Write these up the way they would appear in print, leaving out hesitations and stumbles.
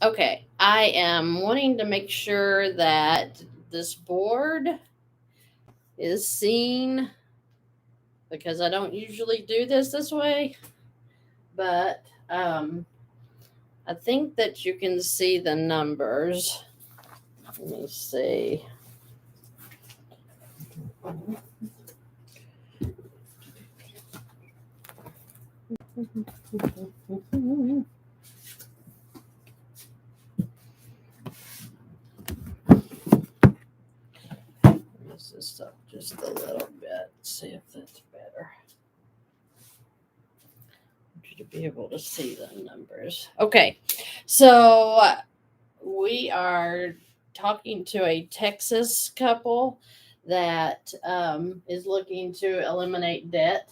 Okay, I am wanting to make sure that this board is seen because I don't usually do this way, but I think that you can see the numbers. Let me see. Raise this up just a little bit, see if that's better. I want you to be able to see the numbers. Okay, so we are talking to a Texas couple that is looking to eliminate debt.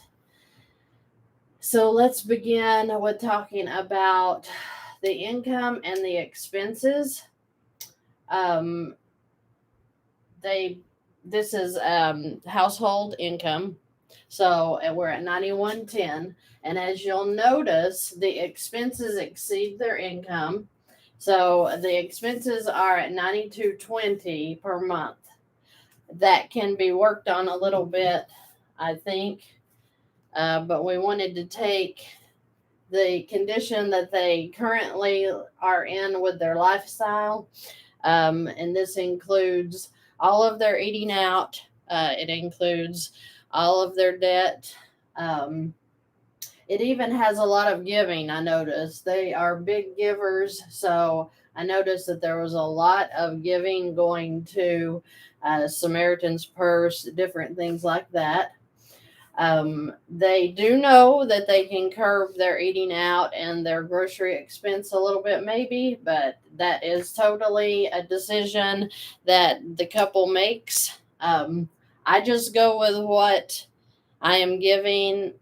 So let's begin with talking about the income and the expenses. Um, they this is household income. So we're at 9110, and as you'll notice, the expenses exceed their income. So the expenses are at 9220 per month. That can be worked on a little bit, I think. But we wanted to take the condition that they currently are in with their lifestyle. And this includes all of their eating out, it includes all of their debt. Um, it even has a lot of giving, I noticed. They are big givers. So I noticed that there was a lot of giving going to Samaritan's Purse, different things like that. They do know that they can curb their eating out and their grocery expense a little bit, maybe, but that is totally a decision that the couple makes. I just go with what I am given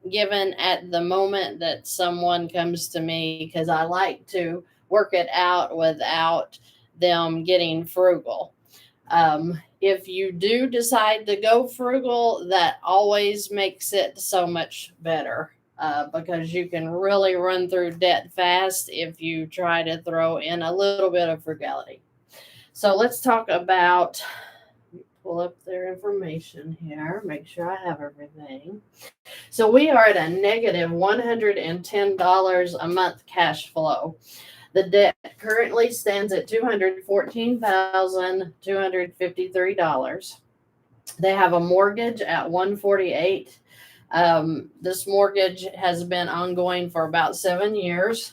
at the moment that someone comes to me because I like to work it out without them getting frugal. If you do decide to go frugal, that always makes it so much better because you can really run through debt fast if you try to throw in a little bit of frugality. So let's talk about, pull up their information here, make sure I have everything. So we are at a negative $110 a month cash flow. The debt currently stands at $214,253. They have a mortgage at 148. This mortgage has been ongoing for about 7 years.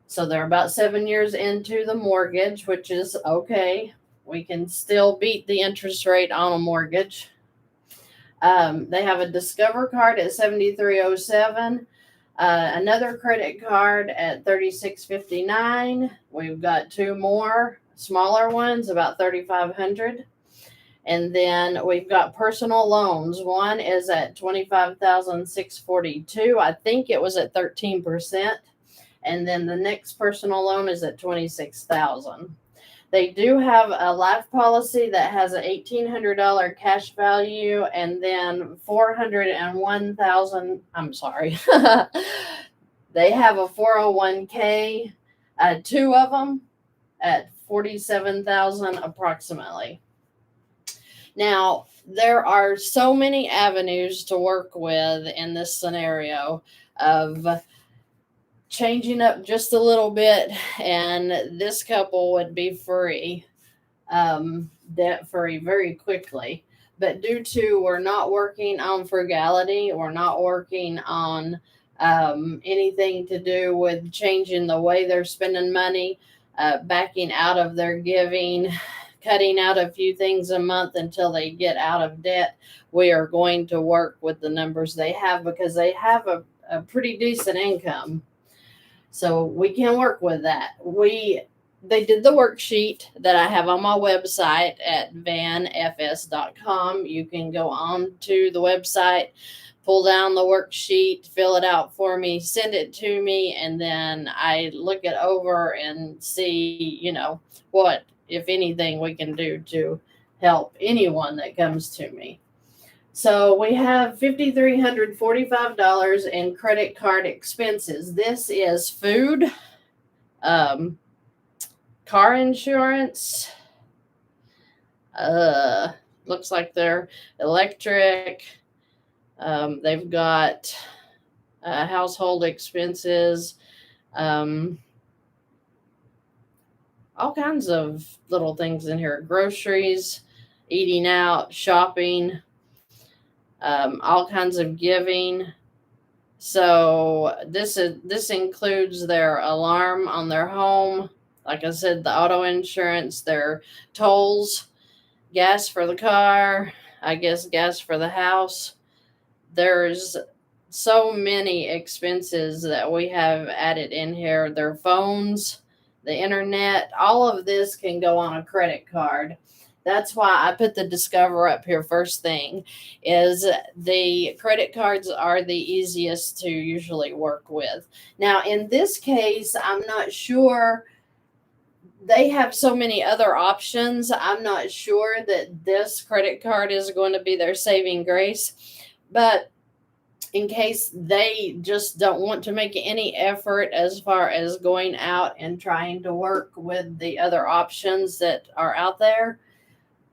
So they're about 7 years into the mortgage, which is okay. We can still beat the interest rate on a mortgage. They have a Discover card at 7307. Another credit card at 3659. We've got two more smaller ones, about 3500. And then we've got personal loans. One is at 25,642. I think it was at 13%. And then the next personal loan is at 26,000. They do have a life policy that has an $1,800 cash value and then 401,000. I'm sorry. They have a 401k, two of them at 47,000 approximately. Now, there are so many avenues to work with in this scenario of changing up just a little bit, and this couple would be free, debt free very quickly. But due to we're not working on frugality, we're not working on anything to do with changing the way they're spending money, backing out of their giving, cutting out a few things a month until they get out of debt. We are going to work with the numbers they have because they have a pretty decent income. So we can work with that. They did the worksheet that I have on my website at vannfs.com. You can go on to the website, pull down the worksheet, fill it out for me, send it to me, and then I look it over and see, what, if anything, we can do to help anyone that comes to me. So we have $5,345 in credit card expenses. This is food, um, car insurance. Looks like they're electric. They've got household expenses, um, all kinds of little things in here. Groceries, eating out, shopping, all kinds of giving. So this includes their alarm on their home. Like I said, the auto insurance, their tolls, gas for the car, I guess gas for the house. There's so many expenses that we have added in here. Their phones, the internet, all of this can go on a credit card. That's why I put the Discover up here first thing, is the credit cards are the easiest to usually work with. Now, in this case, I'm not sure. They have so many other options. I'm not sure that this credit card is going to be their saving grace. But in case they just don't want to make any effort as far as going out and trying to work with the other options that are out there,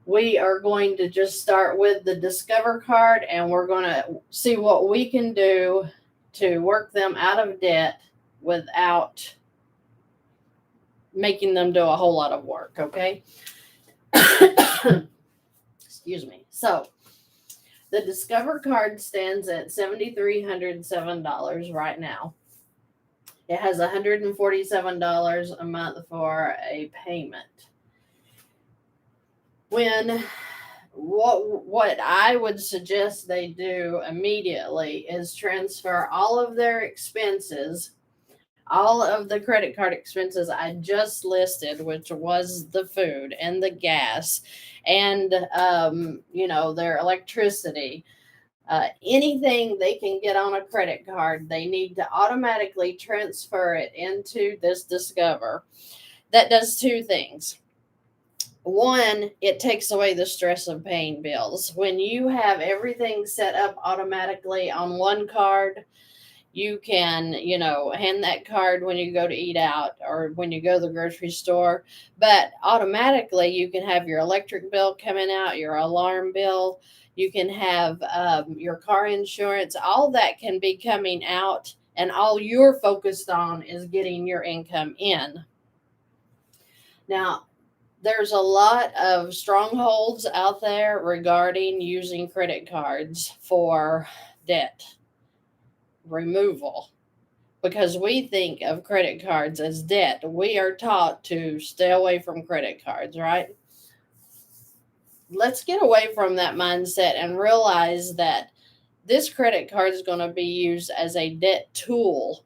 we are going to just start with the Discover card, and we're going to see what we can do to work them out of debt without making them do a whole lot of work, okay? Excuse me. So, the Discover card stands at $7,307 right now. It has $147 a month for a payment. What I would suggest they do immediately is transfer all of their expenses, all of the credit card expenses I just listed, which was the food and the gas and their electricity, anything they can get on a credit card, they need to automatically transfer it into this Discover. That does two things. One, it takes away the stress of paying bills. When you have everything set up automatically on one card, you can, hand that card when you go to eat out or when you go to the grocery store. But automatically, you can have your electric bill coming out, your alarm bill. You can have your car insurance. All that can be coming out, and all you're focused on is getting your income in. Now, there's a lot of strongholds out there regarding using credit cards for debt removal, because we think of credit cards as debt. We are taught to stay away from credit cards, right? Let's get away from that mindset and realize that this credit card is going to be used as a debt tool.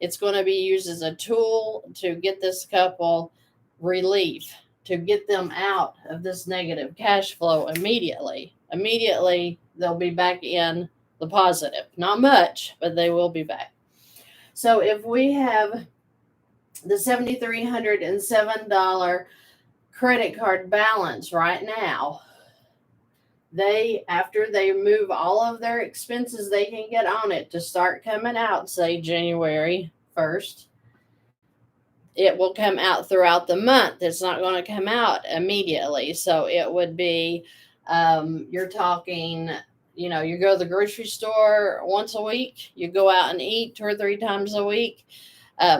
It's going to be used as a tool to get this couple relief, to get them out of this negative cash flow immediately. Immediately, they'll be back in the positive. Not much, but they will be back. So if we have the $7,307 credit card balance right now, after they move all of their expenses they can get on it to start coming out, say January 1st, it will come out throughout the month. It's not going to come out immediately. So it would be, you're talking, you go to the grocery store once a week, you go out and eat 2 or 3 times a week.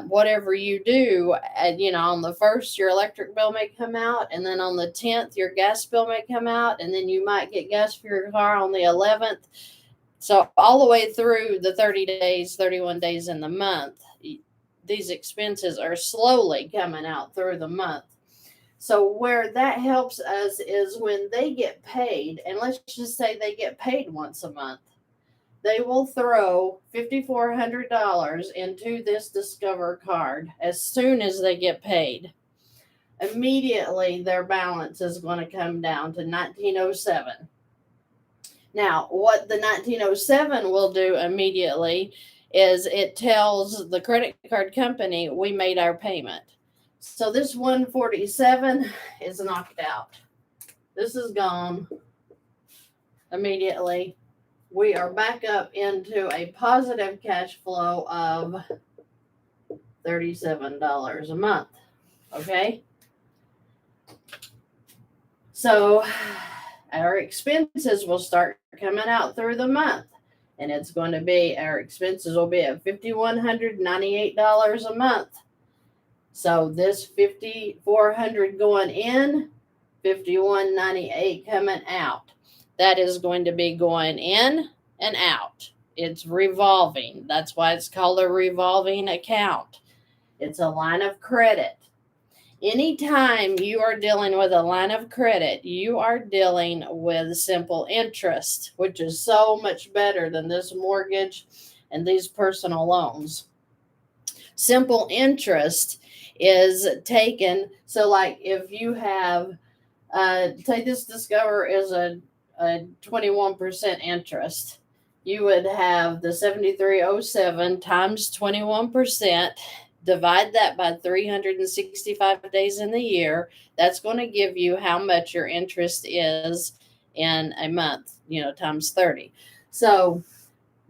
Whatever you do, on the 1st, your electric bill may come out, and then on the 10th, your gas bill may come out, and then you might get gas for your car on the 11th. So all the way through the 30 days, 31 days in the month, these expenses are slowly coming out through the month. So where that helps us is when they get paid, and let's just say they get paid once a month, they will throw $5,400 into this Discover card as soon as they get paid. Immediately, their balance is going to come down to $1,907. Now, what the $1,907 will do immediately is it tells the credit card company we made our payment. So this $147 is knocked out. This is gone immediately. We are back up into a positive cash flow of $37 a month. Okay. So our expenses will start coming out through the month. And it's going to be, our expenses will be at $5,198 a month. So this $5,400 going in, $5,198 coming out. That is going to be going in and out. It's revolving. That's why it's called a revolving account. It's a line of credit. Anytime you are dealing with a line of credit, you are dealing with simple interest, which is so much better than this mortgage and these personal loans. Simple interest is taken. So like if you have, say this Discover is a 21% interest, you would have the 7307 times 21%. Divide that by 365 days in the year. That's going to give you how much your interest is in a month, times 30. So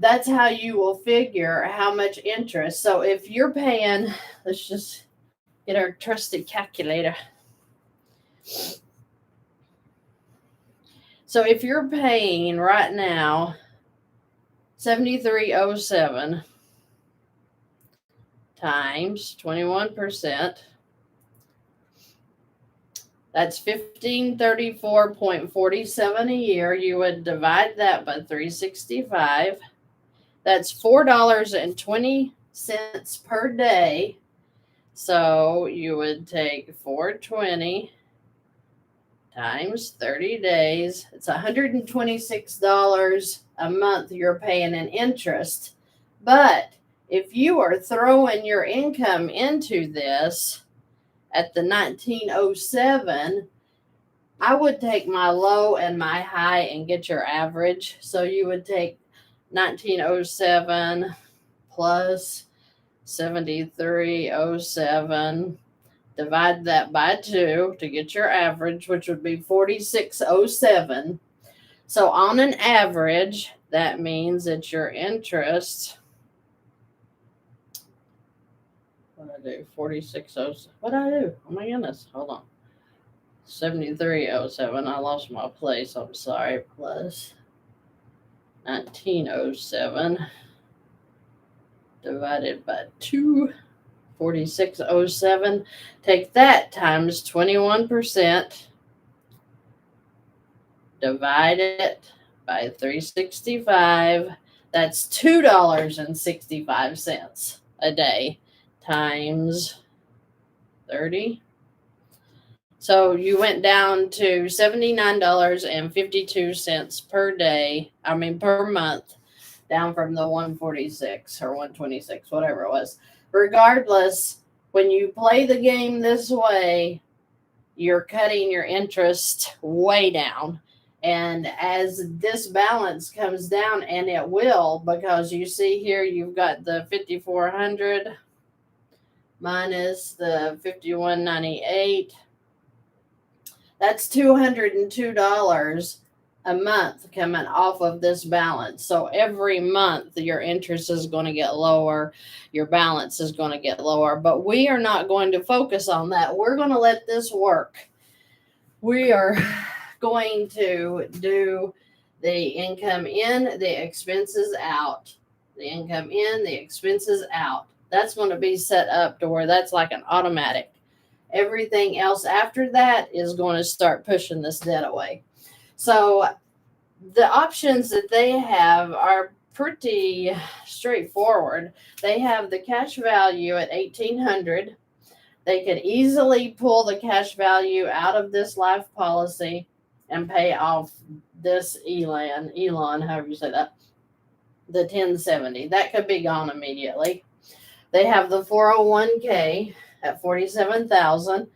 that's how you will figure how much interest. So if you're paying, let's just get our trusted calculator. So if you're paying right now 7307 times 21%, that's $1,534.47 a year. You would divide that by 365. That's $4.20 per day. So you would take 420 times 30 days. It's $126 a month you're paying in interest. But if you are throwing your income into this at the 1907, I would take my low and my high and get your average. So you would take 1907 plus 7307, divide that by 2 to get your average, which would be 4607. So on an average, that means that your interest, what I do, 4607. What I do? Oh my goodness, hold on. 7307. I lost my place. I'm sorry. Plus 1907 divided by 2, 4607. Take that times 21%. Divide it by 365. That's $2.65 a day times 30. So you went down to $79.52 per day. Per month, down from the 146 or 126, whatever it was. Regardless, when you play the game this way, you're cutting your interest way down. And as this balance comes down, and it will, because you see here, you've got the 5,400 minus the 5,198. That's $202 a month coming off of this balance. So every month your interest is going to get lower, your balance is going to get lower, but we are not going to focus on that. We're going to let this work. We are going to do the income in, the expenses out. The income in, the expenses out. That's going to be set up to where that's like an automatic. Everything else after that is going to start pushing this debt away. So the options that they have are pretty straightforward. They have the cash value at $1,800. They could easily pull the cash value out of this life policy and pay off this Elon, however you say that, the 1070. That could be gone immediately. They have the 401k at $47,000.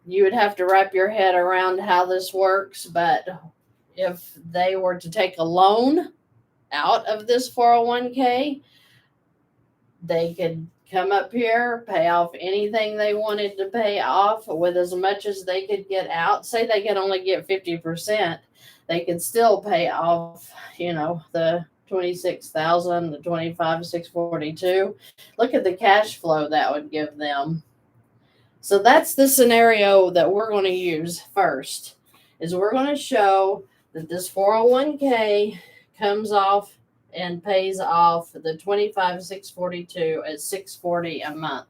You would have to wrap your head around how this works, but if they were to take a loan out of this 401k, they could come up here, pay off anything they wanted to pay off with as much as they could get out. Say they could only get 50%, they could still pay off, the $26,000, the $25,642. Look at the cash flow that would give them. So that's the scenario that we're going to use first. Is we're going to show that this 401k comes off and pays off the $25,642 at $640 a month.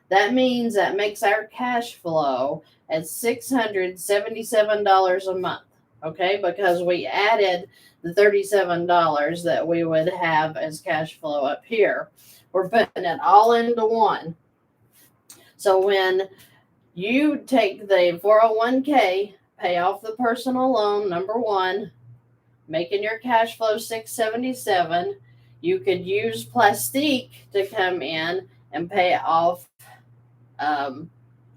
That means that makes our cash flow at $677 a month. Okay, because we added the $37 that we would have as cash flow up here. We're putting it all into one. So when you take the 401k, pay off the personal loan, number one, making your cash flow $677, you could use Plastique to come in and pay off the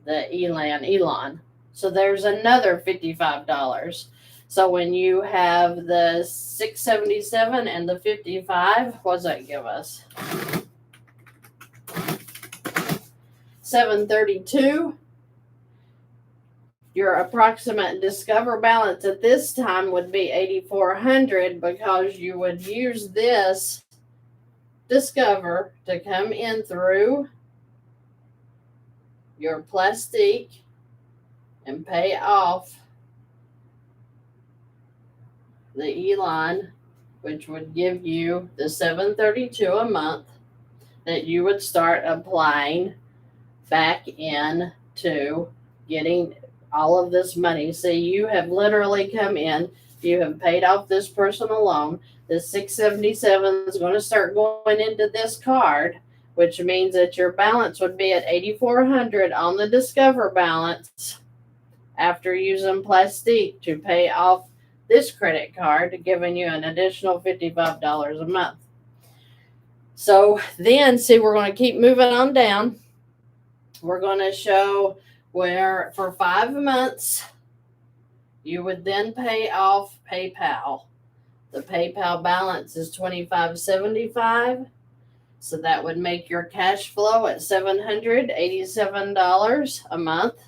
Elon. So there's another $55. So when you have the 677 and the 55, what does that give us? 732. Your approximate Discover balance at this time would be 8,400 because you would use this Discover to come in through your Plastique and pay off the Elon, which would give you the $732 a month that you would start applying back into getting all of this money. See, you have literally come in, you have paid off this personal loan. The 677 is going to start going into this card, which means that your balance would be at 8,400 on the Discover balance after using Plastique to pay off this credit card, giving you an additional $55 a month. So then, see, we're going to keep moving on down. We're going to show where for 5 months, you would then pay off PayPal. The PayPal balance is $25.75. So that would make your cash flow at $787 a month.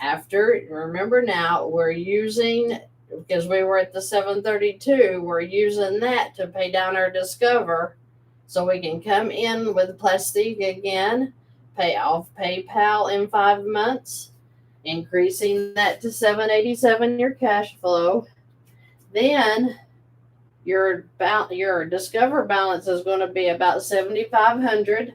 After, remember now, we're using, because we were at the 732, we're using that to pay down our Discover. So we can come in with Plastique again, pay off PayPal in 5 months, increasing that to $787 your cash flow. Then your Discover balance is going to be about $7,500.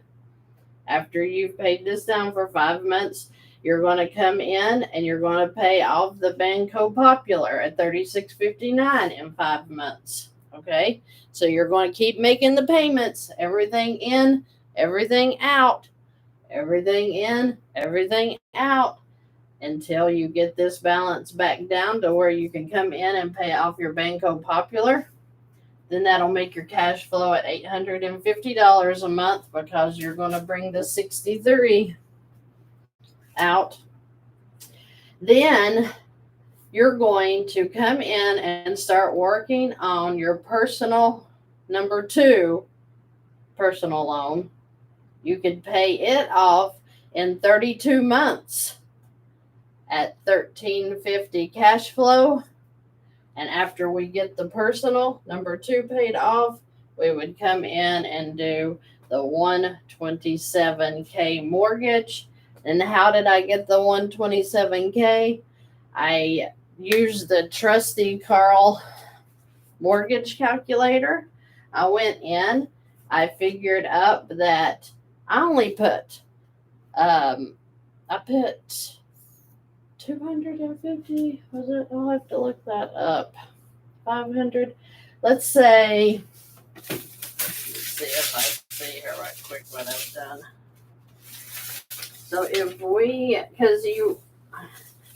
After you've paid this down for 5 months, you're going to come in and you're going to pay off the Banco Popular at $36.59 in 5 months. Okay, so you're going to keep making the payments, everything in, everything out, everything in, everything out, until you get this balance back down to where you can come in and pay off your Banco Popular. Then that'll make your cash flow at $850 a month because you're going to bring the 63 out. Then you're going to come in and start working on your personal number 2 personal loan. You could pay it off in 32 months at $1,350 cash flow. And after we get the personal number 2 paid off, we would come in and do the 127K mortgage. And how did I get the 127K? I used the trusty Carl mortgage calculator. I went in, I figured up that I only put, I put 250, was it? I'll have to look that up. 500. Let's say, let's see if I see here right quick what I've done. So if we, because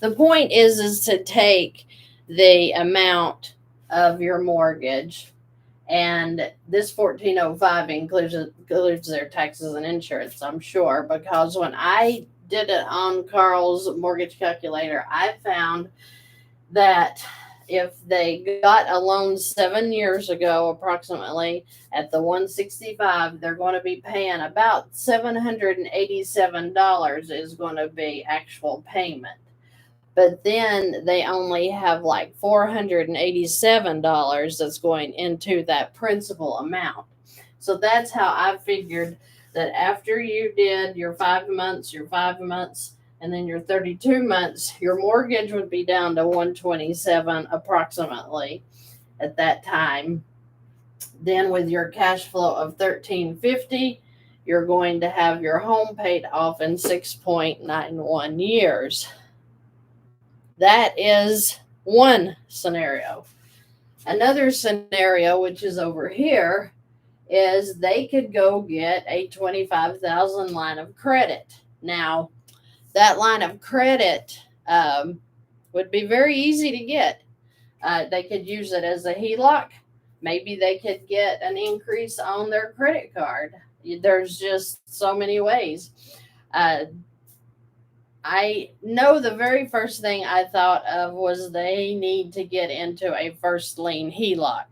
the point is to take the amount of your mortgage, and this 1405 includes their taxes and insurance, I'm sure, because when I did it on Carl's mortgage calculator, I found that if they got a loan 7 years ago, approximately at the 165, they're going to be paying about $787 is going to be actual payment. but then they only have like $487 that's going into that principal amount. So that's how I figured that after you did your 5 months, and then your 32 months, your mortgage would be down to 127 approximately at that time. Then with your cash flow of 1350, you're going to have your home paid off in 6.91 years. That is one scenario. Another scenario, which is over here, is they could go get a 25,000 line of credit. Now, that line of credit would be very easy to get. They could use it as a HELOC. Maybe they could get an increase on their credit card. There's just so many ways. I know the very first thing I thought of was they need to get into a first lien HELOC.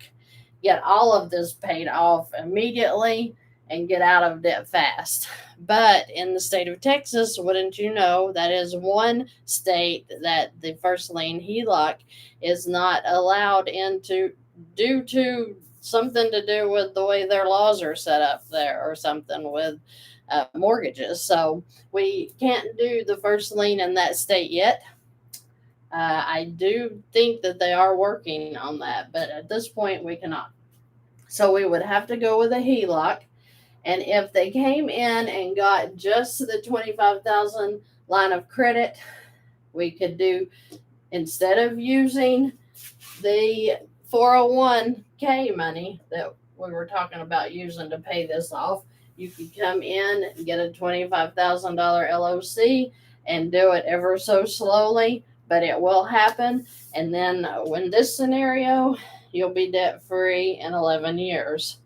Get all of this paid off immediately and get out of debt fast. But in the state of Texas, wouldn't you know, that is one state that the first lien HELOC is not allowed into due to something to do with the way their laws are set up there or something with mortgages. So we can't do the first lien in that state yet. I do think that they are working on that, but at this point we cannot. So we would have to go with a HELOC. And if they came in and got just the 25,000 line of credit, we could do, instead of using the 401k money that we were talking about using to pay this off, you could come in and get a $25,000 LOC and do it ever so slowly, but it will happen. And then when this scenario, you'll be debt free in 11 years.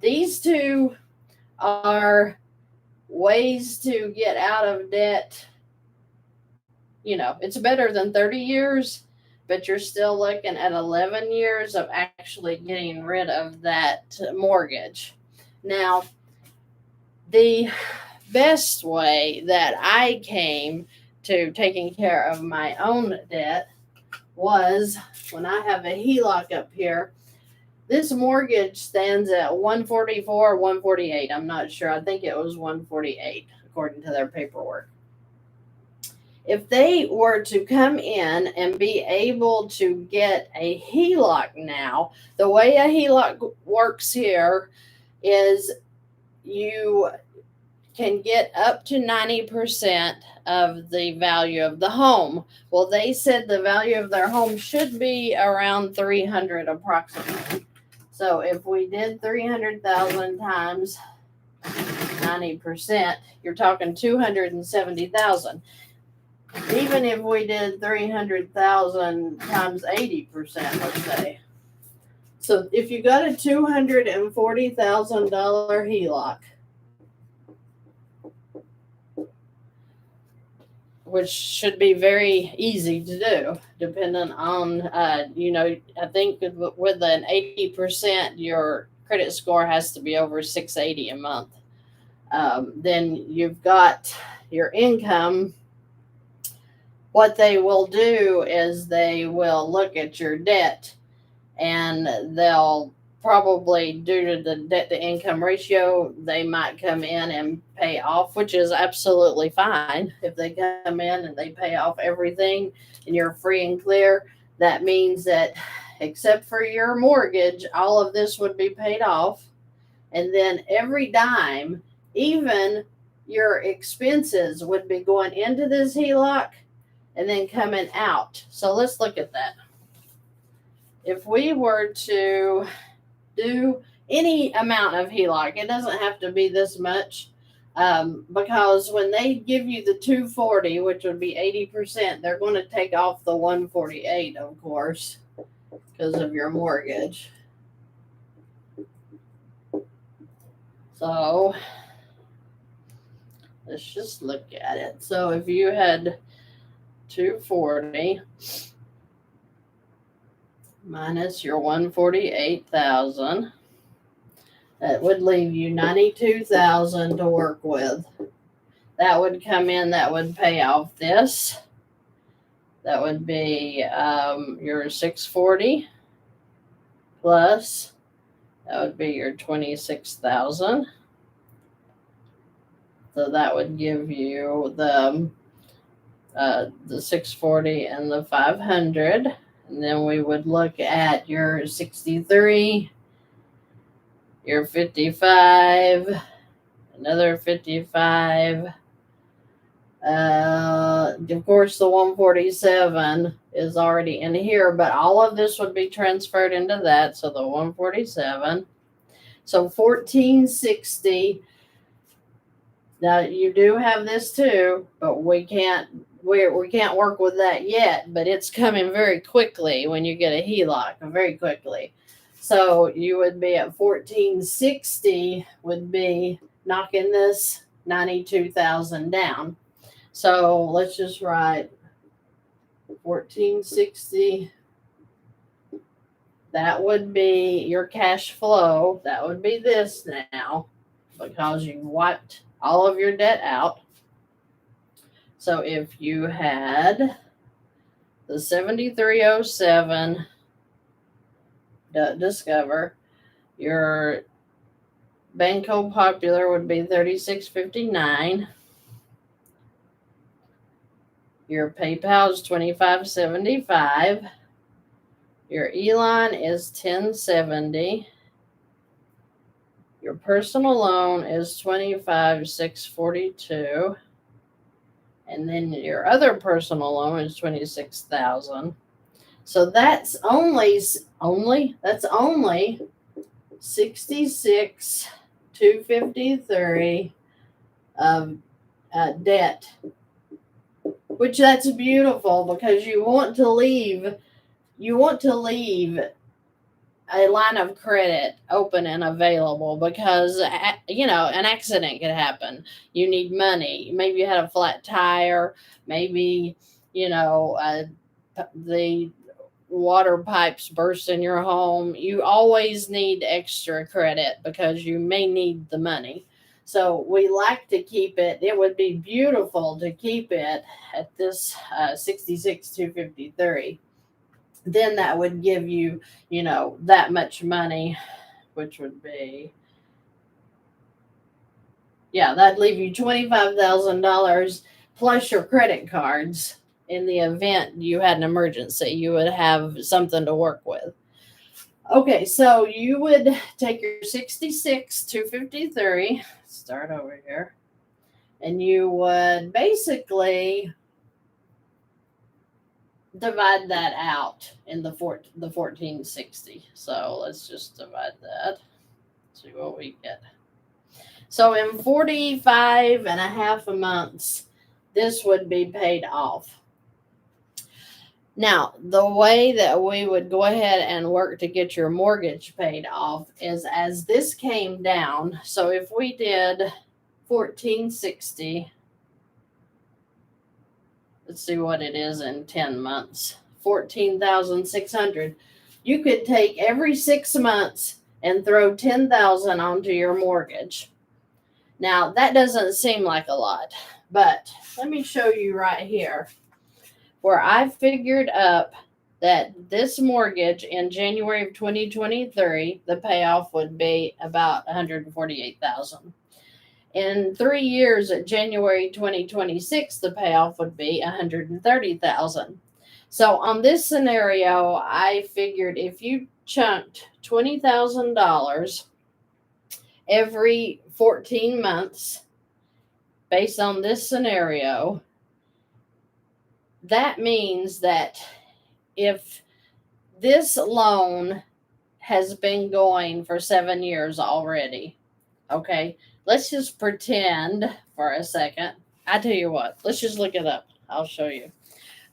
These two are ways to get out of debt. You know, it's better than 30 years, but you're still looking at 11 years of actually getting rid of that mortgage. Now, the best way that I came to taking care of my own debt was when I have a HELOC up here. This mortgage stands at 144, 148. I'm not sure. I think it was 148 according to their paperwork. If they were to come in and be able to get a HELOC now, the way a HELOC works here is you can get up to 90% of the value of the home. Well, they said the value of their home should be around 300 approximately. So if we did 300,000 times 90%, you're talking 270,000. Even if we did 300,000 times 80%, let's say. So if you got a $240,000 HELOC, which should be very easy to do, depending on, I think with an 80%, your credit score has to be over 680 a month. Then you've got your income. What they will do is they will look at your debt, and they'll probably, due to the debt to income ratio, they might come in and pay off, which is absolutely fine. If they come in and they pay off everything and you're free and clear, that means that except for your mortgage, all of this would be paid off. And then every dime, even your expenses, would be going into this HELOC and then coming out. So let's look at that. If we were to do any amount of HELOC, it doesn't have to be this much, because when they give you the 240, which would be 80%, they're going to take off the 148, of course, because of your mortgage. So let's just look at it. So if you had 240 minus your 148,000, that would leave you 92,000 to work with. that would come in, that would pay off this. That would be your 640 plus, that would be your 26,000. So that would give you the 640 and the 500. And then we would look at your 63, your 55, another 55. Of course, the 147 is already in here, but all of this would be transferred into that. So the 147. So 1460. Now you do have this too, but we can't work with that yet. But it's coming very quickly when you get a HELOC, very quickly. So you would be at 1460, would be knocking this 92,000 down. So let's just write 1460. That would be your cash flow. That would be this now, because you wiped all of your debt out. So if you had the 7307 Discover, your Banco Popular would be 3659. Your PayPal is 2575. Your Elon is 1070. Your personal loan is 25,642. And then your other personal loan is 26,000. So that's only 66,253 of debt, which that's beautiful, because you want to leave a line of credit open and available, because an accident could happen. You need money. Maybe you had a flat tire. Maybe the water pipes burst in your home. You always need extra credit because you may need the money. So we like to keep it. It would be beautiful to keep it at this 66,253. Then that would give you, that much money, which would be, that'd leave you $25,000 plus your credit cards. In the event you had an emergency, you would have something to work with. Okay, so you would take your 66,253, start over here, and you would basically divide that out in the 1460. So let's just divide that. See what we get. So in 45 and a half months, this would be paid off. Now, the way that we would go ahead and work to get your mortgage paid off is as this came down. So if we did 1460, let's see what it is in 10 months. 14,600. You could take every 6 months and throw 10,000 onto your mortgage. Now, that doesn't seem like a lot, but let me show you right here where I figured up that this mortgage in January of 2023, the payoff would be about 148,000. In 3 years at January 2026, the payoff would be 130,000. So on this scenario, I figured if you chunked $20,000 every 14 months, based on this scenario, that means that if this loan has been going for 7 years already, okay, let's just pretend for a second. I tell you what, let's just look it up. I'll show you.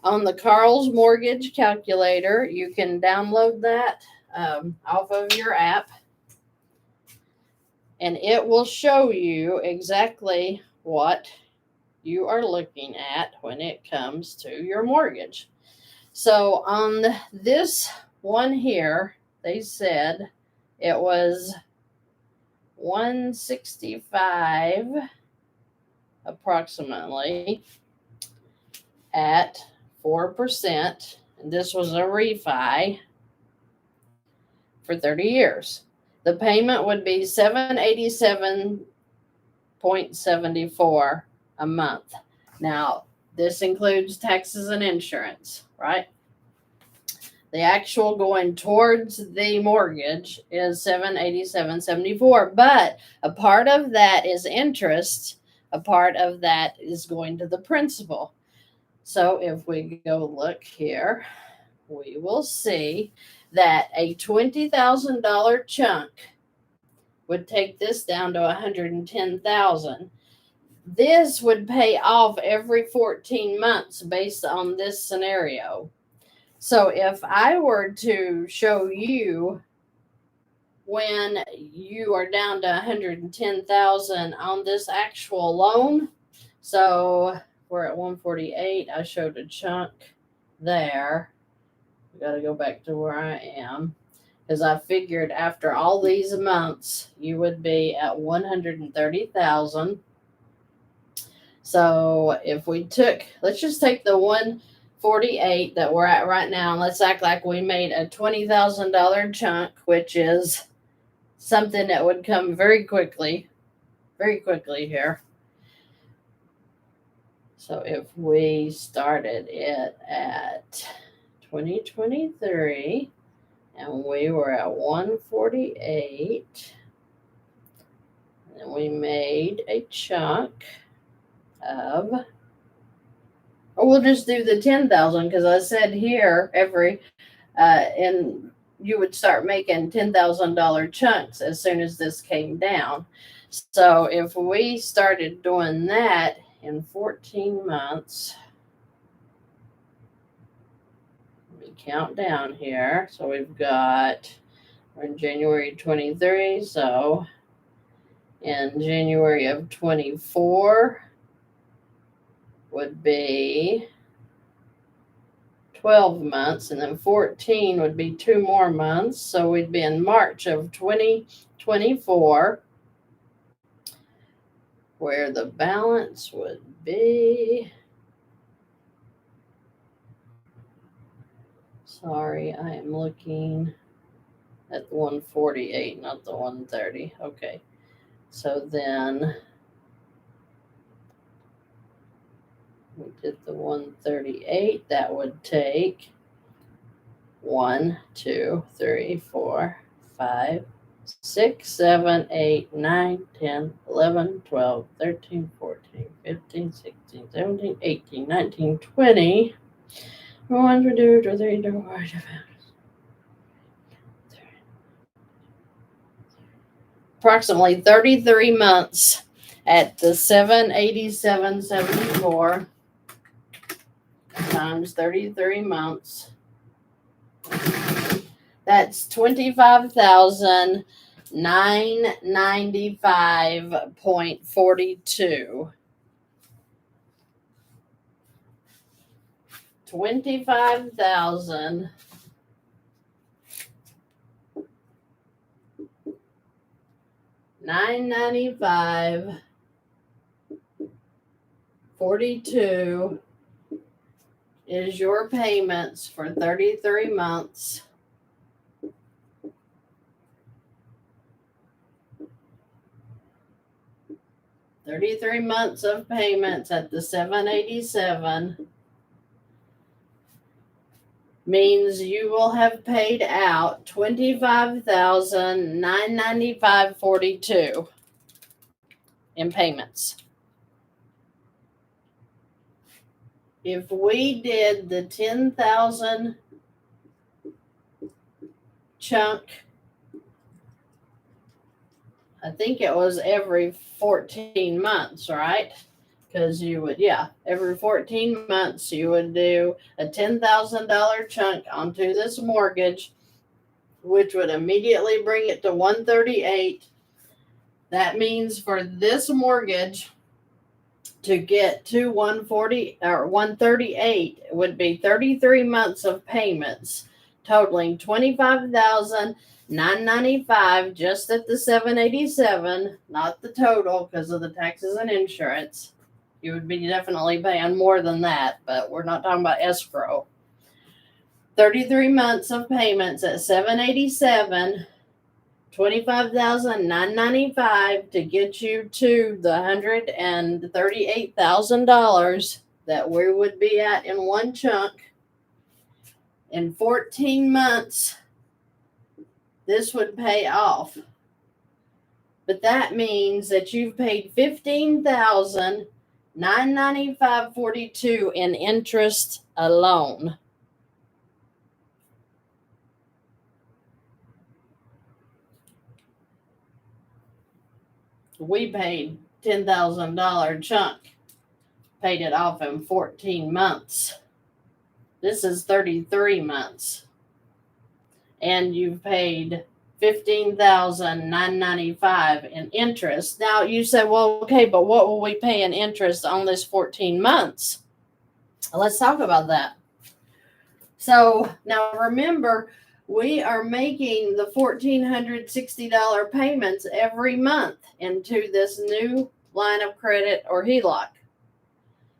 On the Carl's Mortgage Calculator, you can download that off of your app, and it will show you exactly what you are looking at when it comes to your mortgage. So on this one here, they said it was 165 approximately at 4%. And this was a refi for 30 years. The payment would be $787.74 a month. Now, this includes taxes and insurance, right? The actual going towards the mortgage is $787.74, but a part of that is interest. A part of that is going to the principal. So if we go look here, we will see that a $20,000 chunk would take this down to $110,000. This would pay off every 14 months based on this scenario. So if I were to show you when you are down to $110,000 on this actual loan, so we're at 148. I showed a chunk there. We got to go back to where I am, because I figured after all these months you would be at 130,000. So if we took, let's just take the 148 that we're at right now, and let's act like we made a $20,000 chunk, which is something that would come very quickly here. So if we started it at 2023 and we were at 148, and we made a chunk of, or we'll just do the 10,000, because I said here and you would start making $10,000 chunks as soon as this came down. So if we started doing that in 14 months, let me count down here. So we're in January 23, so in January of 24 would be 12 months, and then 14 would be 2 more months. So we'd be in March of 2024, where the balance would be, sorry, I am looking at the 148, not the 130. Okay, so then we did the 138. That would take 1, 2, 3, 4, 5, 6, 7, 8, 9, 10, 11, 12, 13, 14, 15, 16, 17, 18, 19, 20. 1, 2, 3, 4, 5. Approximately 33 months at the 787.74 times 33 months. That's $25,995.42. $25,995.42 is your payments for 33 months. $33 months of payments at the 787 means you will have paid out $25,995.42 in payments. If we did the 10,000 chunk, I think it was every 14 months, right? Because you would, every 14 months you would do a $10,000 chunk onto this mortgage, which would immediately bring it to 138. That means for this mortgage to get to 140 or 138, it would be 33 months of payments totaling $25,995 just at the 787, not the total because of the taxes and insurance. You would be definitely paying more than that, but we're not talking about escrow. 33 months of payments at $787, $25,995 to get you to the $138,000 that we would be at in one chunk. In 14 months, this would pay off. But that means that you've paid $15,995.42 in interest alone. We paid $10,000 chunk, paid it off in 14 months. This is 33 months. And you've paid $15,995 in interest. Now you say, well, okay, but what will we pay in interest on this 14 months? Let's talk about that. So now remember, we are making the $1,460 payments every month into this new line of credit or HELOC.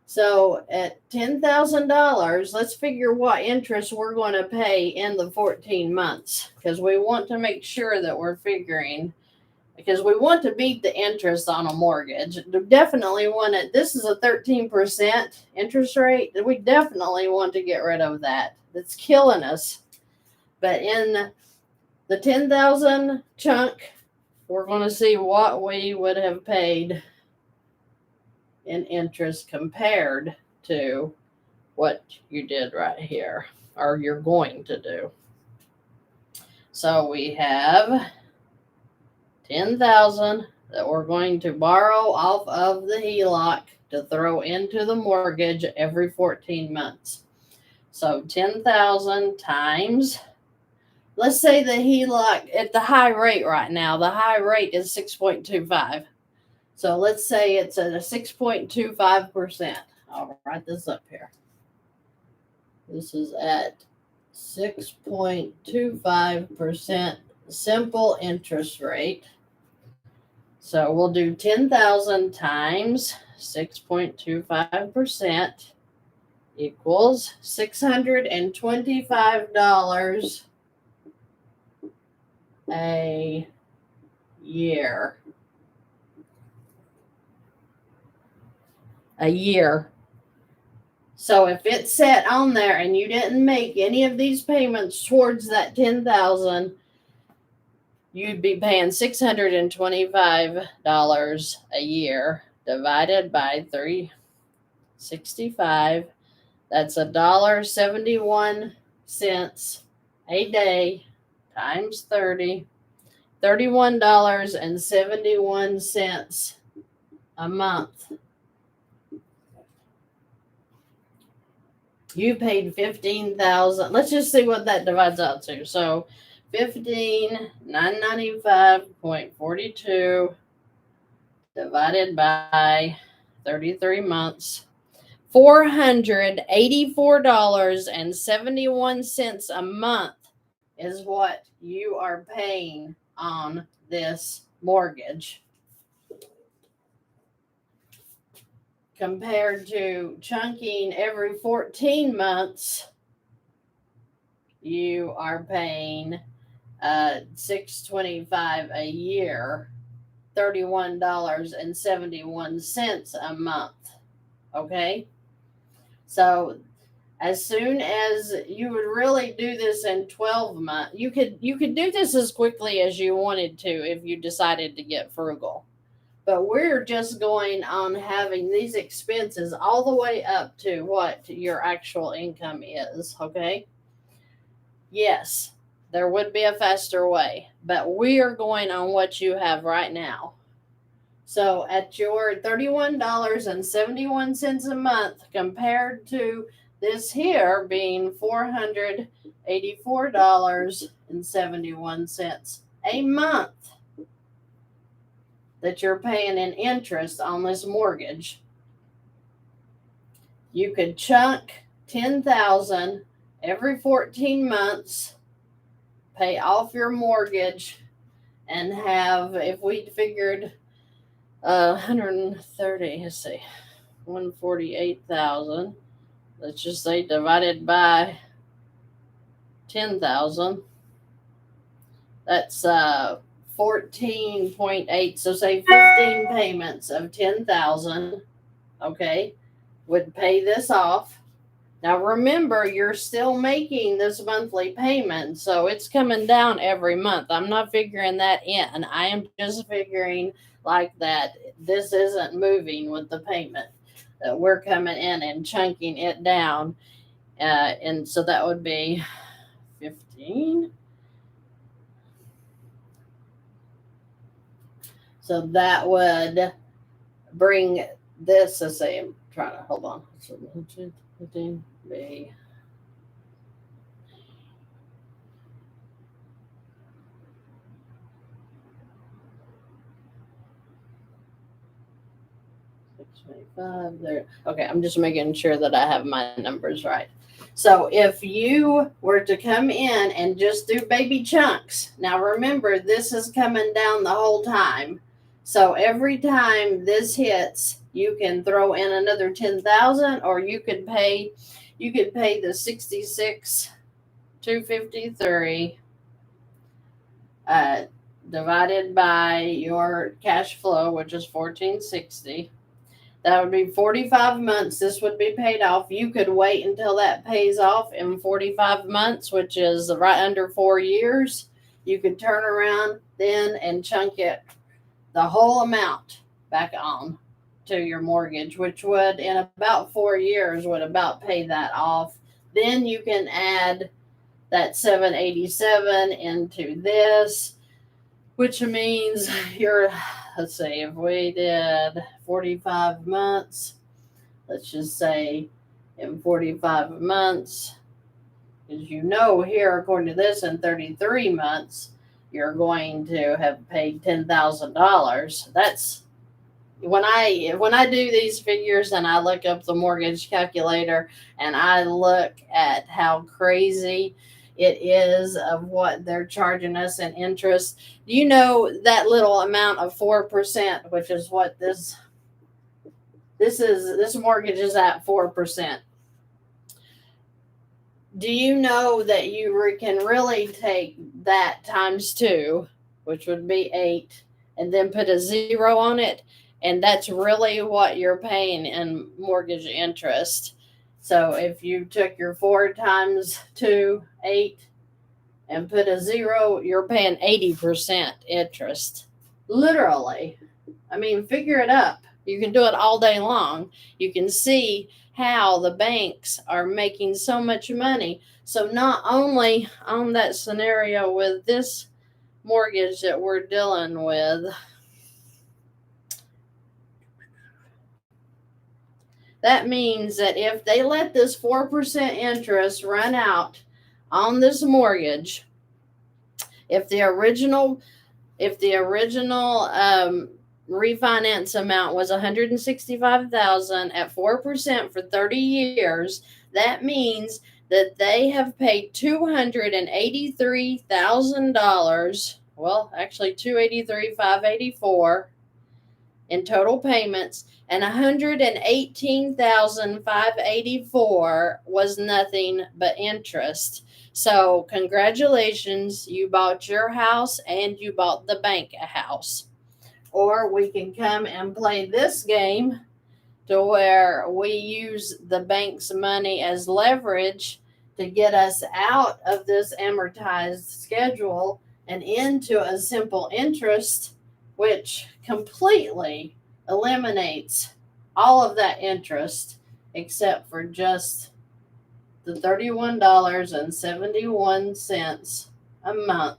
So at $10,000, let's figure what interest we're going to pay in the 14 months, because we want to make sure that we're figuring, because we want to beat the interest on a mortgage. Definitely want it. This is a 13% interest rate. We definitely want to get rid of that. That's killing us. But in the 10,000 chunk, we're going to see what we would have paid in interest compared to what you did right here, or you're going to do. So we have 10,000 that we're going to borrow off of the HELOC to throw into the mortgage every 14 months. So 10,000 times, let's say the HELOC at the high rate right now, the high rate is 6.25. So let's say it's at a 6.25%. I'll write this up here. This is at 6.25% simple interest rate. So we'll do 10,000 times 6.25% equals $625 a year. A year. So if it's set on there and you didn't make any of these payments towards that 10,000, you'd be paying $625 a year divided by 365. That's $1.71 a day times 30, $31.71 a month. You paid $15,000. Let's just see what that divides out to. So $15,995.42 divided by 33 months. $484.71 a month is what you are paying on this mortgage, compared to chunking every 14 months. You are paying $625 a year, $31.71 a month. Okay, so as soon as you would really do this in 12 months, you could do this as quickly as you wanted to if you decided to get frugal. But we're just going on having these expenses all the way up to what your actual income is, okay? Yes, there would be a faster way, but we are going on what you have right now. So at your $31.71 a month compared to this here being $484.71 a month that you're paying in interest on this mortgage, you could chunk 10,000 every 14 months, pay off your mortgage, and have, if we figured 130, let's see, 148,000. Let's just say divided by 10,000. That's 14.8. So say 15 payments of 10,000, okay, would pay this off. Now remember, you're still making this monthly payment, so it's coming down every month. I'm not figuring that in. I am just figuring like that this isn't moving with the payment. That we're coming in and chunking it down. And so that would be 15. So that would bring this, let's say, I'm trying to hold on. So 15 be 625 there. Okay, I'm just making sure that I have my numbers right. So if you were to come in and just do baby chunks, now remember this is coming down the whole time. So every time this hits, you can throw in another 10,000, or you could pay the 66,253 divided by your cash flow, which is 1460. That would be 45 months. This would be paid off. You could wait until that pays off in 45 months, which is right under 4 years. You could turn around then and chunk it, the whole amount, back on to your mortgage, which would, in about 4 years, would about pay that off. Then you can add that 787 into this, which means you're, let's see, if we did 45 months, let's just say in 45 months, because you know here, according to this, in 33 months, you're going to have paid $10,000. That's when I do these figures and I look up the mortgage calculator and I look at how crazy it is of what they're charging us in interest. You know that little amount of 4%, which is what this mortgage is at, 4%. Do you know that you can really take that times 2, which would be 8, and then put a 0 on it, and that's really what you're paying in mortgage interest. So if you took your 4 times 2, 8, and put a 0, you're paying 80% interest. Literally. I mean, figure it up. You can do it all day long. You can see how the banks are making so much money. So not only on that scenario with this mortgage that we're dealing with, that means that if they let this 4% interest run out on this mortgage, if the original refinance amount was 165,000 at 4% for 30 years, that means that they have paid $283,000. Well, actually 283,584 in total payments, and 118,584 was nothing but interest. So congratulations, you bought your house and you bought the bank a house. Or we can come and play this game to where we use the bank's money as leverage to get us out of this amortized schedule and into a simple interest, which completely eliminates all of that interest except for just the $31.71 a month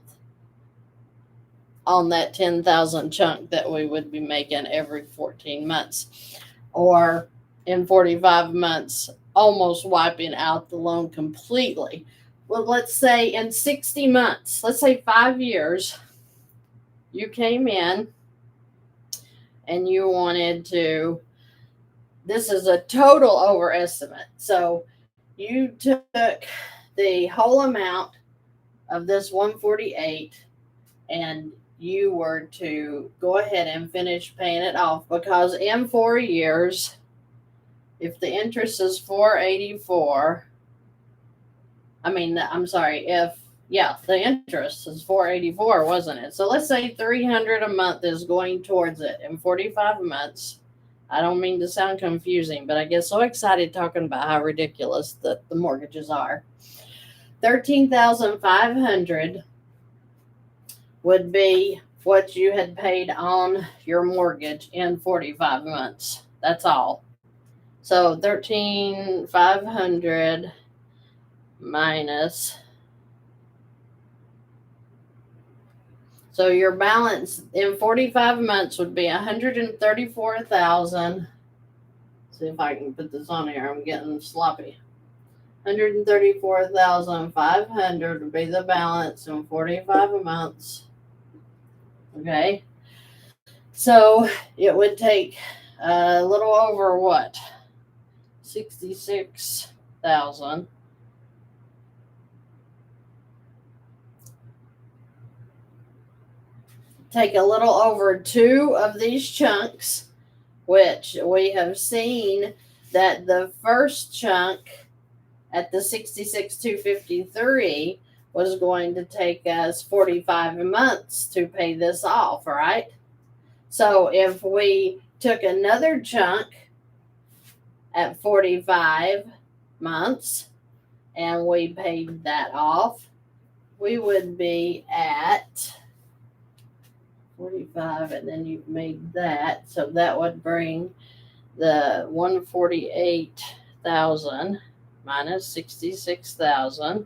on that 10,000 chunk that we would be making every 14 months, or in 45 months, almost wiping out the loan completely. Well, let's say in 60 months, let's say 5 years, you came in and you wanted to, this is a total overestimate. So you took the whole amount of this 148 and you were to go ahead and finish paying it off, because in 4 years if the interest is 484, the interest is 484, wasn't it? So let's say 300 a month is going towards it in 45 months. I don't mean to sound confusing, but I get so excited talking about how ridiculous the mortgages are. 13,500 would be what you had paid on your mortgage in 45 months. That's all. So 13,500 minus. So your balance in 45 months would be 134,000. See if I can put this on here. I'm getting sloppy. 134,500 would be the balance in 45 months. Okay. So it would take a little over what? 66,000. Take a little over 2 of these chunks, which we have seen that the first chunk at the 66,253 was going to take us 45 months to pay this off, right? So if we took another chunk at 45 months and we paid that off, we would be at 45, and then you've made that. So that would bring the 148,000 minus 66,000.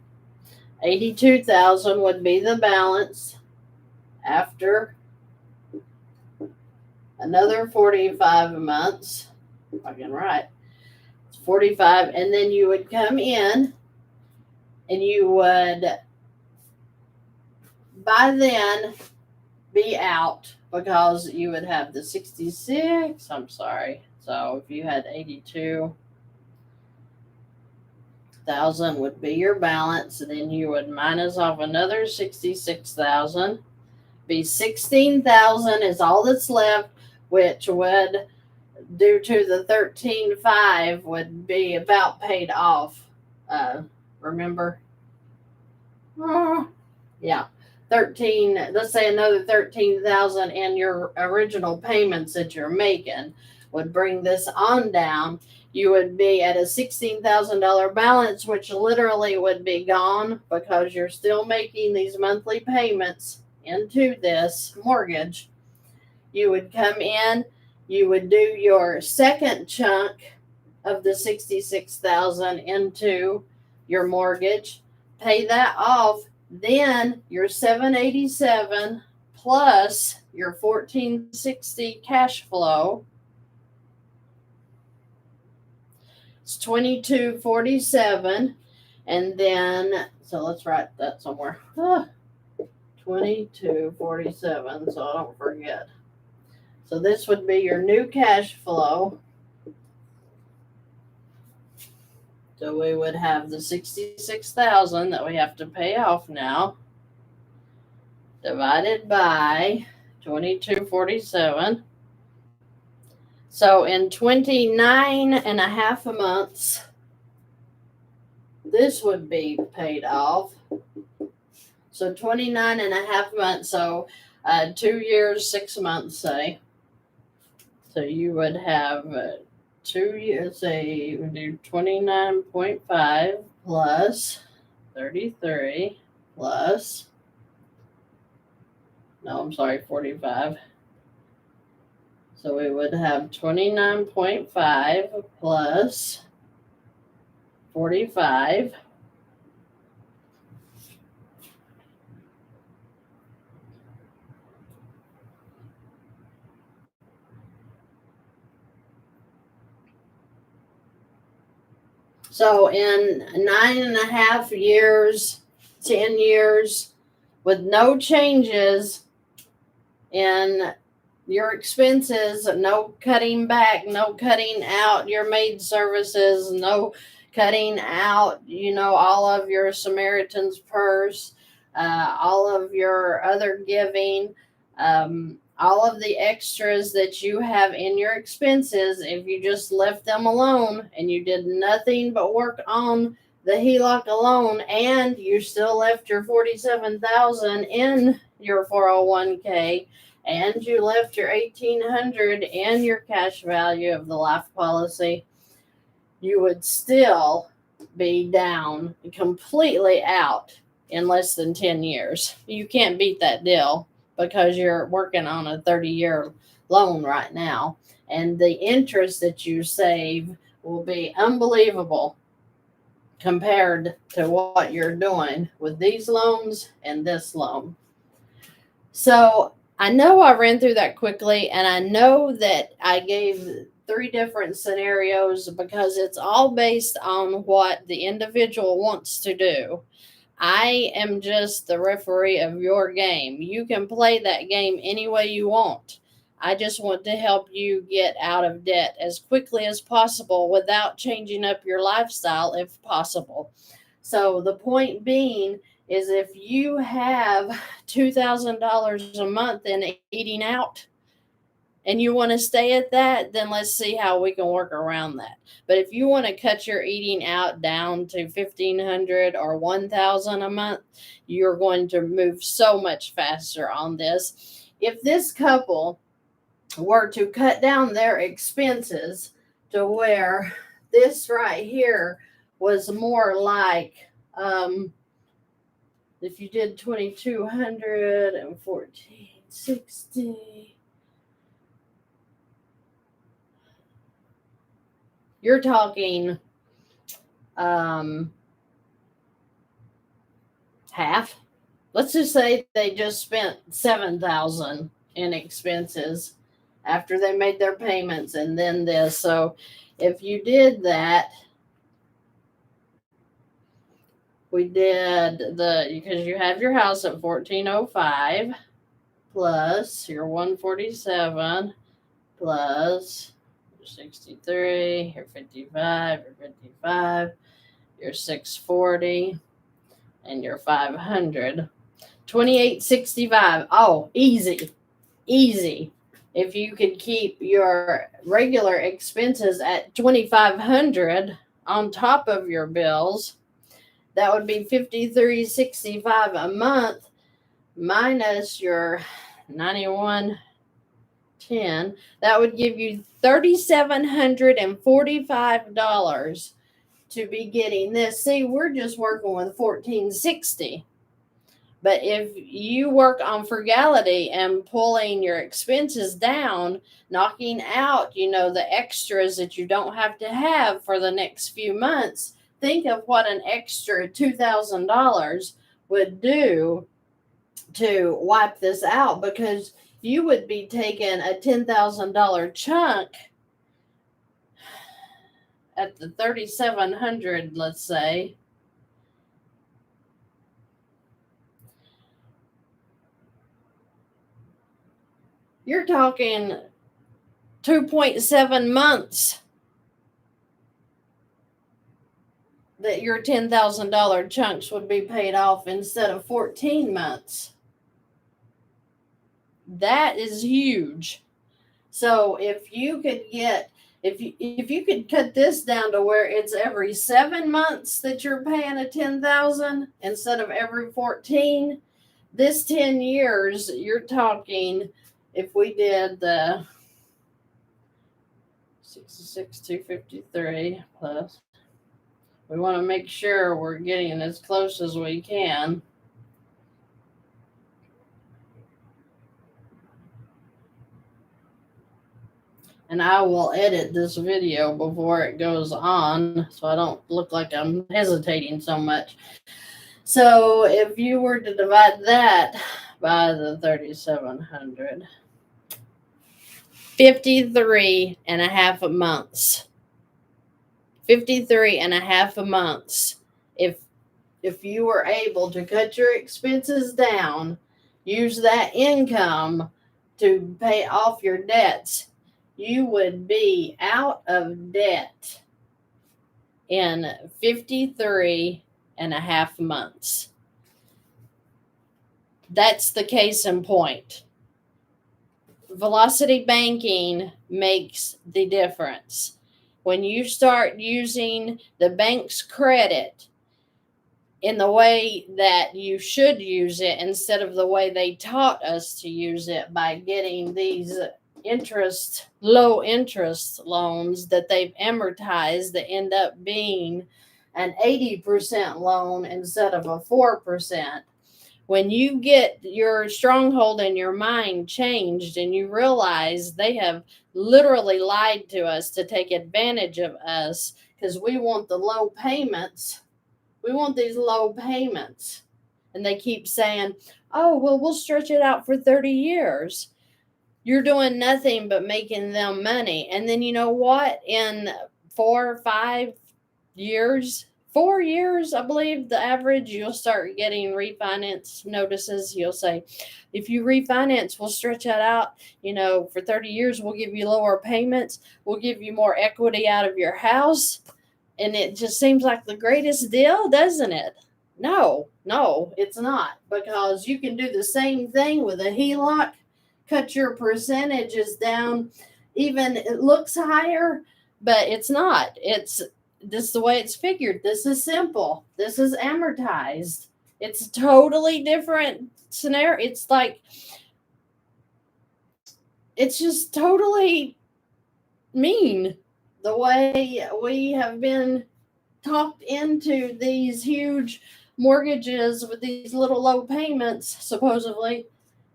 82,000 would be the balance after another 45 months. If I can write. It's 45, and then you would come in and you would by then be out because you would have the 66. I'm sorry. So if you had 82,000 would be your balance, and then you would minus off another 66,000. Be 16,000 is all that's left, which would, due to the 13.5, would be about paid off. Remember? Yeah. 13, let's say another 13,000 and your original payments that you're making would bring this on down. You would be at a $16,000 balance, which literally would be gone because you're still making these monthly payments into this mortgage. You would come in, you would do your second chunk of the 66,000 into your mortgage, pay that off. Then your 787 plus your 1460 cash flow. It's 2247. And then, so let's write that somewhere. 2247, so I don't forget. So this would be your new cash flow. So we would have the 66,000 that we have to pay off now, divided by 2247. So in 29 and a half months, this would be paid off. So 29 and a half months, so 2 years, 6 months, say. So you would have 2 years, say, we do 29.5 plus 33 plus, no, I'm sorry, 45. So we would have 29.5 plus 45. So in 9.5 years, 10 years, with no changes in your expenses, no cutting back, no cutting out your maid services, no cutting out, all of your Samaritan's Purse, all of your other giving, all of the extras that you have in your expenses, if you just left them alone and you did nothing but work on the HELOC alone, and you still left your $47,000 in your 401k, and you left your $1,800 in your cash value of the life policy, you would still be down completely out in less than 10 years. You can't beat that deal because you're working on a 30-year loan right now. And the interest that you save will be unbelievable compared to what you're doing with these loans and this loan. So I know I ran through that quickly, and I know that I gave 3 different scenarios because it's all based on what the individual wants to do. I am just the referee of your game. You can play that game any way you want. I just want to help you get out of debt as quickly as possible without changing up your lifestyle if possible. So the point being is, if you have $2,000 a month in eating out and you want to stay at that, then let's see how we can work around that. But if you want to cut your eating out down to $1,500 or $1,000 a month, you're going to move so much faster on this. If this couple were to cut down their expenses to where this right here was more like, if you did 2,200 and 1,460, you're talking half. Let's just say they just spent $7,000 in expenses after they made their payments and then this. So if you did that, we did because you have your house at 1,405 plus your 147 plus your 63, your 55, your 55, your 640, and your 500. 2,865. Oh, easy. If you could keep your regular expenses at 2,500 on top of your bills, that would be 5,365 a month minus your 9110. That would give you $3,745 to be getting this. See, we're just working with 1,460. But if you work on frugality and pulling your expenses down, knocking out, the extras that you don't have to have for the next few months, think of what an extra $2,000 would do to wipe this out, because you would be taking a $10,000 chunk at the 3,700, let's say. You're talking 2.7 months that your $10,000 chunks would be paid off instead of 14 months. That is huge. So if you could cut this down to where it's every 7 months that you're paying a $10,000 instead of every 14, this 10 years, you're talking, if we did the 66,253 plus, we want to make sure we're getting as close as we can. And I will edit this video before it goes on so I don't look like I'm hesitating so much. So if you were to divide that by the 3,700, 53 and a half months. 53 and a half months. If you were able to cut your expenses down, use that income to pay off your debts, you would be out of debt in 53 and a half months. That's the case in point. velocity banking makes the difference. When you start using the bank's credit in the way that you should use it instead of the way they taught us to use it by getting these low interest loans that they've amortized that end up being an 80% loan instead of a 4%. When you get your stronghold in your mind changed and you realize they have literally lied to us to take advantage of us because we want the low payments, we want these low payments. And they keep saying, oh, well, we'll stretch it out for 30 years. You're doing nothing but making them money. And then you know what? In 4 years, I believe the average, you'll start getting refinance notices. You'll say, if you refinance, we'll stretch that out, for 30 years, we'll give you lower payments. We'll give you more equity out of your house. And it just seems like the greatest deal, doesn't it? No, it's not. Because you can do the same thing with a HELOC, cut your percentages down. Even it looks higher, but it's not. This is the way it's figured. This is simple. This is amortized. It's a totally different scenario. It's just totally mean the way we have been talked into these huge mortgages with these little low payments, supposedly,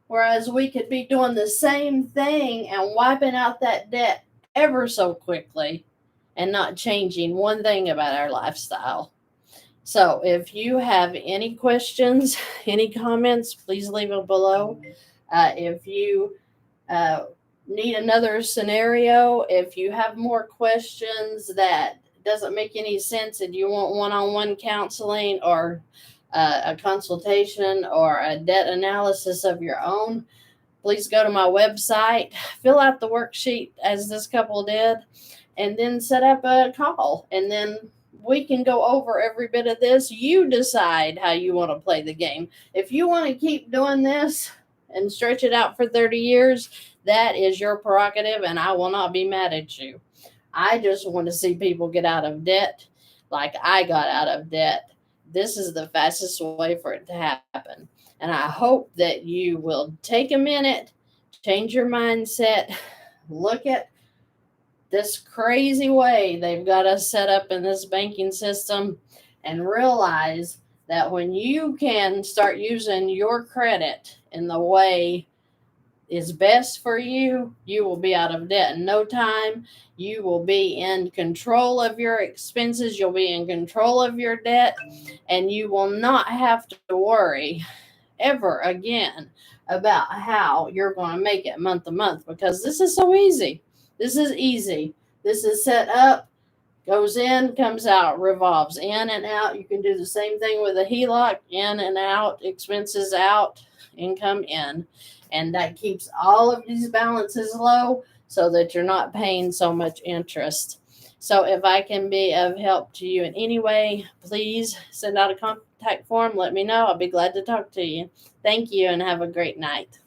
whereas we could be doing the same thing and wiping out that debt ever so quickly and not changing one thing about our lifestyle. So if you have any questions, any comments, please leave them below. If you need another scenario, if you have more questions that doesn't make any sense and you want one-on-one counseling or a consultation or a debt analysis of your own, please go to my website, fill out the worksheet as this couple did, and then set up a call. And then we can go over every bit of this. You decide how you want to play the game. If you want to keep doing this and stretch it out for 30 years, that is your prerogative, and I will not be mad at you. I just want to see people get out of debt like I got out of debt. This is the fastest way for it to happen. And I hope that you will take a minute, change your mindset, look at this crazy way they've got us set up in this banking system, and realize that when you can start using your credit in the way is best for you, you will be out of debt in no time. You will be in control of your expenses. You'll be in control of your debt, and you will not have to worry ever again about how you're going to make it month to month, because this is so easy. This is easy. This is set up, goes in, comes out, revolves in and out. You can do the same thing with a HELOC, in and out, expenses out, income in. And that keeps all of these balances low so that you're not paying so much interest. So if I can be of help to you in any way, please send out a contact form. Let me know. I'll be glad to talk to you. Thank you and have a great night.